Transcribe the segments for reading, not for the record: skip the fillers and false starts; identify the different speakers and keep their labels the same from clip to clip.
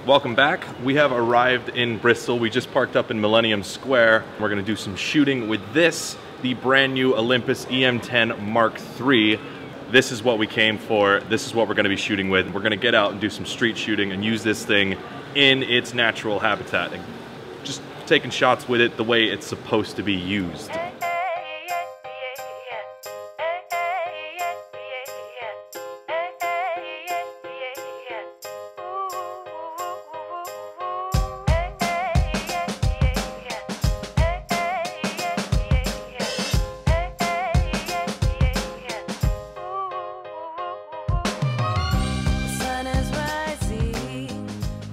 Speaker 1: Welcome back. We have arrived in Bristol. We just parked up in Millennium Square. We're gonna do some shooting with this, the brand new Olympus E-M10 Mark III. This is what we came for. This is what we're gonna be shooting with. We're gonna get out and do some street shooting and use this thing in its natural habitat. And just taking shots with it the way it's supposed to be used.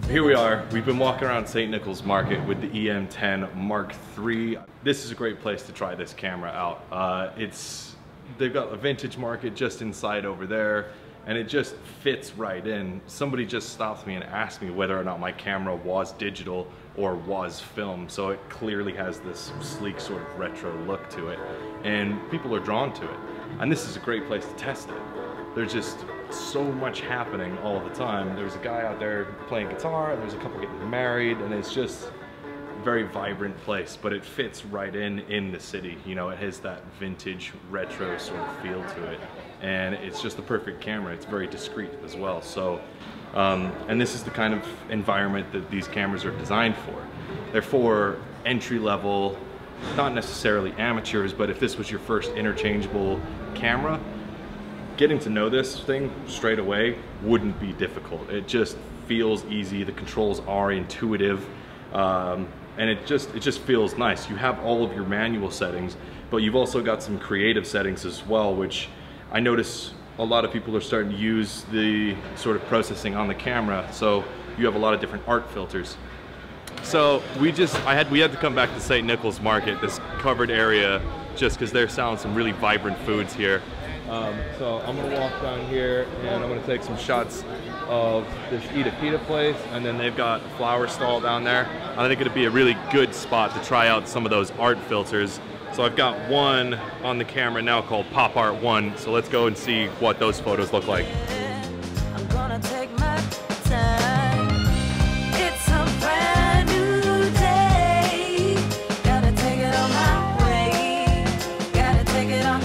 Speaker 1: Here we are. We've been walking around St. Nicholas Market with the E-M10 Mark III. This is a great place to try this camera out. They've got a vintage market just inside over there, and it just fits right in. Somebody just stopped me and asked me whether or not my camera was digital or was film, so it clearly has this sleek sort of retro look to it, and people are drawn to it. And this is a great place to test it. There's just so much happening all the time. There's a guy out there playing guitar, and there's a couple getting married, and it's just a very vibrant place, but it fits right in the city. You know, it has that vintage retro sort of feel to it, and it's just the perfect camera. It's very discreet as well. So, and this is the kind of environment that these cameras are designed for. They're for entry level, not necessarily amateurs, but if this was your first interchangeable camera, getting to know this thing straight away wouldn't be difficult. It just feels easy, the controls are intuitive, and it just feels nice. You have all of your manual settings, but you've also got some creative settings as well, which I notice a lot of people are starting to use the sort of processing on the camera, so you have a lot of different art filters. So we had to come back to St. Nicholas Market, this covered area, just because they're selling some really vibrant foods here. So I'm gonna walk down here and I'm gonna take some shots of this Eat a Pita place, and then they've got a flower stall down there. I think it'd be a really good spot to try out some of those art filters. So I've got one on the camera now called Pop Art 1, so let's go and see what those photos look like. I'm gonna take my time. It's a brand new day. Gotta take it on my way. Gotta take it on.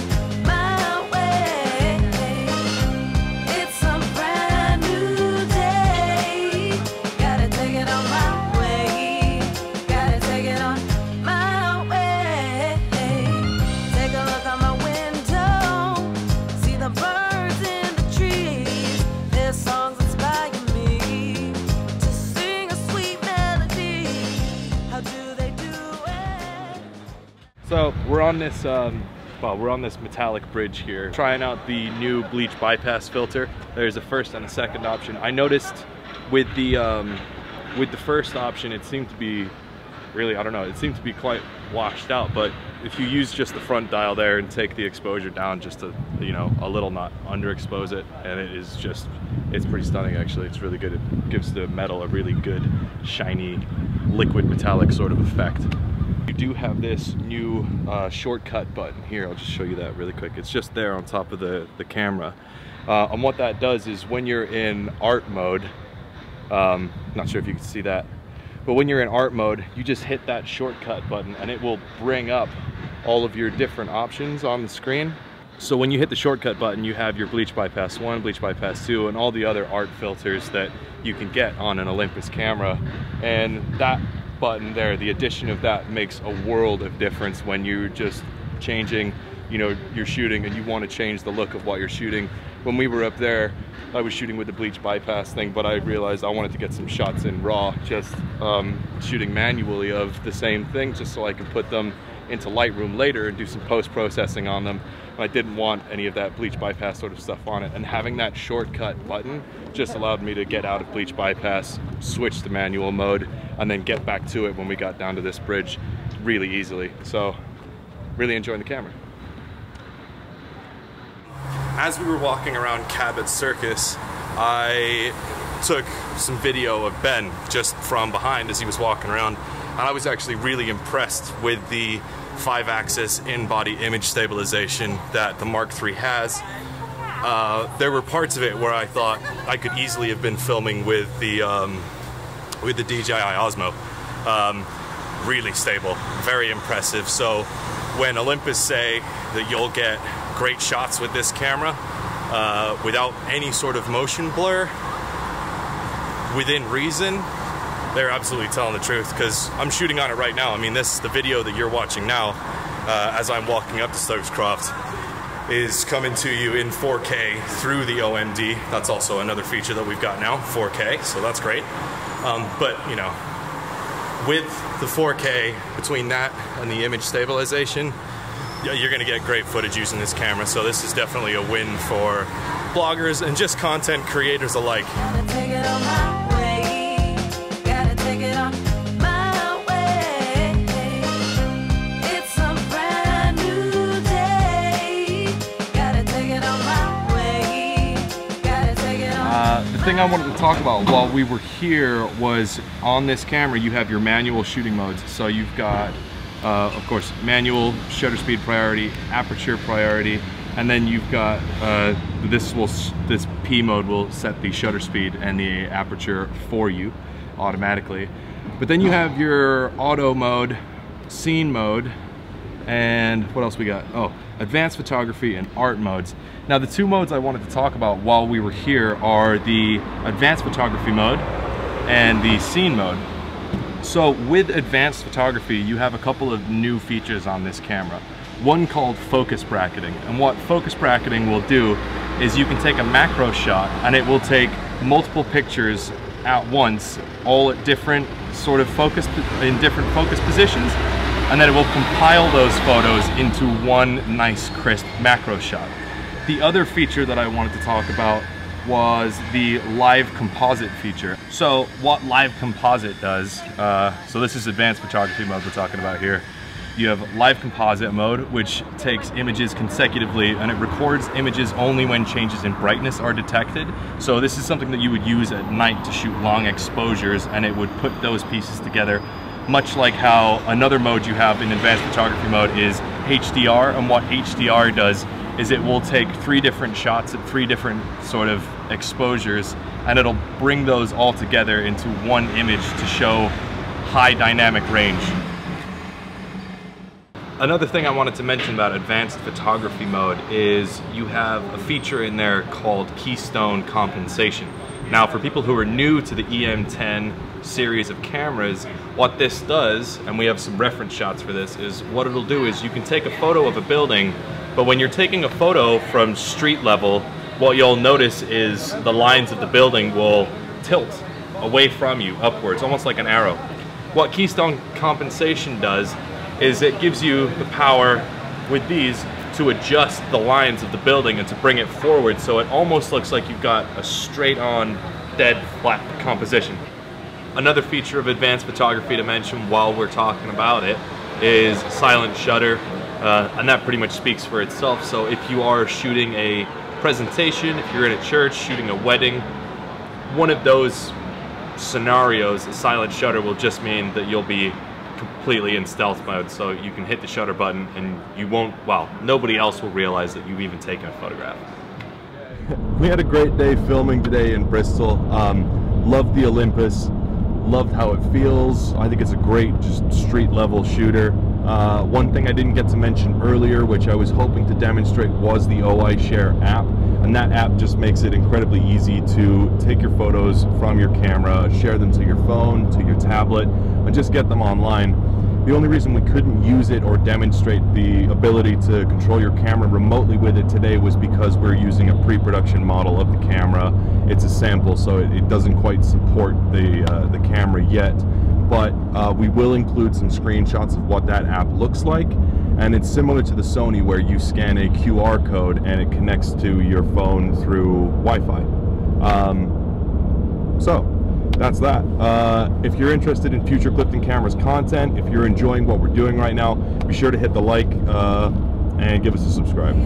Speaker 1: So we're on this, we're on this metallic bridge here, trying out the new bleach bypass filter. There's a first and a second option. I noticed with the first option, it seemed to be really, I don't know, it seemed to be quite washed out. But if you use just the front dial there and take the exposure down just to, you know, a little, not underexpose it, and it is just, it's pretty stunning actually. It's really good. It gives the metal a really good, shiny, liquid metallic sort of effect. You do have this new shortcut button here. I'll just show you that really quick. It's just there on top of the camera. And what that does is when you're in art mode, not sure if you can see that, but when you're in art mode, you just hit that shortcut button and it will bring up all of your different options on the screen. So when you hit the shortcut button, you have your bleach bypass 1, bleach bypass 2, and all the other art filters that you can get on an Olympus camera. And that button there, the addition of that makes a world of difference when you're just changing, you know, you're shooting and you want to change the look of what you're shooting. When we were up there, I was shooting with the bleach bypass thing, but I realized I wanted to get some shots in raw, just shooting manually of the same thing, just so I could put them into Lightroom later and do some post-processing on them. And I didn't want any of that bleach bypass sort of stuff on it. And having that shortcut button just allowed me to get out of bleach bypass, switch to manual mode, and then get back to it when we got down to this bridge really easily. So, really enjoying the camera. As we were walking around Cabot Circus, I took some video of Ben just from behind as he was walking around, and I was actually really impressed with the 5-axis in-body image stabilization that the Mark III has. There were parts of it where I thought I could easily have been filming with the with the DJI Osmo. Really stable, very impressive. So when Olympus say that you'll get great shots with this camera without any sort of motion blur, within reason, they're absolutely telling the truth, because I'm shooting on it right now. I mean, the video that you're watching now, as I'm walking up to Stokescroft, is coming to you in 4K through the OMD. That's also another feature that we've got now, 4K, so that's great. But, you know, with the 4K, between that and the image stabilization, you're gonna get great footage using this camera. So this is definitely a win for bloggers and just content creators alike.
Speaker 2: Gotta take it on my way. Gotta take it on my way. It's a brand new day. Gotta take it on my way. Gotta take it on.
Speaker 1: The thing I wanted to talk about while we were here was, on this camera you have your manual shooting modes. So you've got of course manual, shutter speed priority, aperture priority, and then you've got this P mode will set the shutter speed and the aperture for you automatically. But then you have your auto mode, scene mode, and what else we got? Oh, advanced photography and art modes. Now the two modes I wanted to talk about while we were here are the advanced photography mode and the scene mode. So with advanced photography, you have a couple of new features on this camera. One called focus bracketing. And what focus bracketing will do is you can take a macro shot and it will take multiple pictures at once, all at different sort of different focus positions, and then it will compile those photos into one nice crisp macro shot. The other feature that I wanted to talk about was the live composite feature. So what live composite does, so this is advanced photography mode we're talking about here. You have live composite mode, which takes images consecutively and it records images only when changes in brightness are detected. So this is something that you would use at night to shoot long exposures, and it would put those pieces together, much like how another mode you have in advanced photography mode is HDR. And what HDR does is it will take 3 different shots at 3 different sort of exposures, and it'll bring those all together into one image to show high dynamic range. Another thing I wanted to mention about advanced photography mode is you have a feature in there called keystone compensation. Now for people who are new to the E-M10 series of cameras, what this does, and we have some reference shots for this, is what it'll do is you can take a photo of a building, but when you're taking a photo from street level, what you'll notice is the lines of the building will tilt away from you, upwards, almost like an arrow. What keystone compensation does is it gives you the power with these to adjust the lines of the building and to bring it forward, so it almost looks like you've got a straight on, dead flat composition. Another feature of advanced photography to mention while we're talking about it is silent shutter, and that pretty much speaks for itself. So if you are shooting a presentation, if you're in a church, shooting a wedding, one of those scenarios, a silent shutter will just mean that you'll be completely in stealth mode, so you can hit the shutter button and you won't, well, nobody else will realize that you've even taken a photograph.
Speaker 3: We had a great day filming today in Bristol. Loved the Olympus, loved how it feels. I think it's a great just street level shooter. One thing I didn't get to mention earlier, which I was hoping to demonstrate, was the OI Share app. And that app just makes it incredibly easy to take your photos from your camera, share them to your phone, to your tablet, and just get them online. The only reason we couldn't use it or demonstrate the ability to control your camera remotely with it today was because we're using a pre-production model of the camera. It's a sample, so it doesn't quite support the camera yet. But we will include some screenshots of what that app looks like. And it's similar to the Sony, where you scan a QR code and it connects to your phone through Wi-Fi. So that's that. If you're interested in future Clifton Cameras content, if you're enjoying what we're doing right now, be sure to hit the like and give us a subscribe.